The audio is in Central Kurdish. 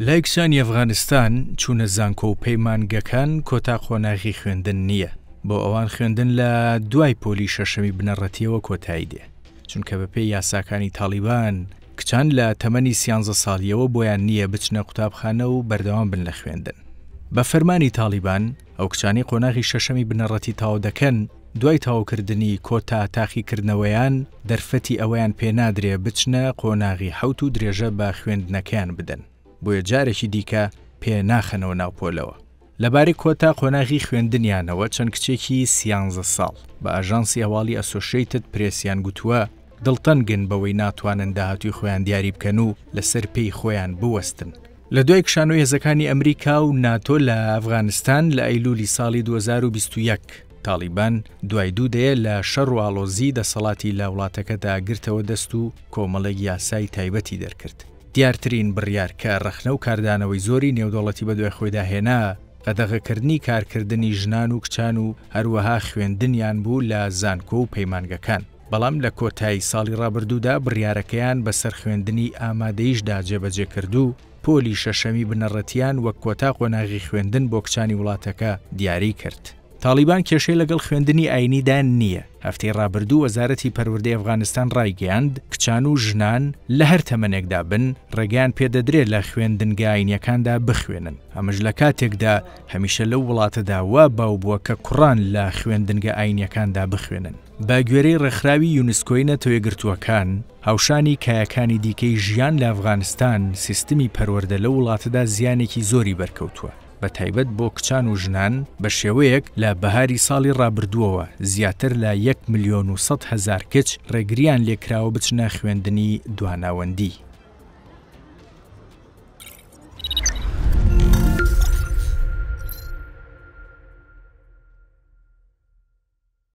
لای کچانی ئەفغانستان چوونە زانکۆ و پەیمانگەکان کۆتا قۆناغی خوێندن نییە بۆ ئەوان خوێندن لە دوای پۆلی شەشەمی بنەڕەتیەوە کۆتایی دێ چونکە بەپێی یاساکانی تالیبان کچان لە تەمەنی 13 ساڵیەوە بۆیان نییە بچنە قوتابخانە و بەردەوام بن لە خوێندن. بە فەرمانی تالیبان ئەو کچانی قۆناغی شەشەمی بنەڕەتی تاو دەکەن دوای تاوکردنی کۆتا تاقیکردنەوەیان دەرفەتی ئەوەیان پێنادرێ بچنە قۆناغی حەوت و درێژە بە خوێندنەکەیان بدەن بۆیە جارێکی دیکە پێ ناخەنەوە ناوپۆلەوە. لەبارەی کۆتا قۆناغی خوێندنیانەوە چەند کچێکی 13 ساڵ بە ئاژانسی هەواڵی ئەسۆشییتد پرێسیان گوتووە دڵتەنگن بەوەی ناتوانن داهاتوی خۆیان دیاری بکەن و لەسەر پێی خۆیان بوەستن. لە دوای کشانەوەی هێزەکانی ئەمریکا و ناتۆ لە ئەفغانستان لە ئەیلولی ساڵی 2021 تالیبان دوای دوودەیە لە شەڕ و ئاڵۆزی دەسەڵاتی لە وڵاتەکەدا گرتەوە دەست و کۆمەڵێک یاسای تایبەتی دەرکرد. دیارترین بڕیار کە ڕەخنە و کاردانەوەی زۆری نێودەوڵەتی بە دوای خۆیدا هێنا قەدەغەکردنی کارکردنی ژنان و کچان و هەروەها خوێندنیان بوو لە زانکۆ و پەیمانگەکان. بەڵام لە کۆتایی ساڵی ڕابردوودا بڕیارەکەیان بەسەر خوێندنی ئامادەیشدا جێبەجێ کرد و پۆلی شەشەمی بنەڕەتیان وەک کۆتا قۆناغی خوێندن بۆ کچانی وڵاتەکە دیاری کرد. تالیبان کێشەی لەگەڵ خوێندنی ئاینیدا نییە. هەفتەی ڕابردوو وەزارەتی پەروەردەی ئەفغانستان ڕایگەیاند کچان و ژنان لە هەر تەمەنێکدا بن ڕێگەیان پێدەدرێت لە خوێندنگە ئاینیەکاندا بخوێنن. ئەمەش لە کاتێکدا هەمیشە لەو وڵاتەدا وا باو بووە کە کوڕان لە خوێندنگە ئاینیەکاندا بخوێنن. بە گوێرەی ڕێکخراوی یونسکۆی نەتەوە یەکگرتووەکان هاوشانی کایەکانی دیکەی ژیان لە ئەفغانستان سیستمی پەروەردە لە وڵاتەدا زیانێکی زۆری بەرکەوتووە. بە تایبەت بۆ کچان و ژنان بە شێوەیەک لە بەهاری ساڵی ڕابردووەوە زیاتر لە 1,100,000 کچ ڕێگریان لێکراوە بچنە خوێندنی دواناوەندی.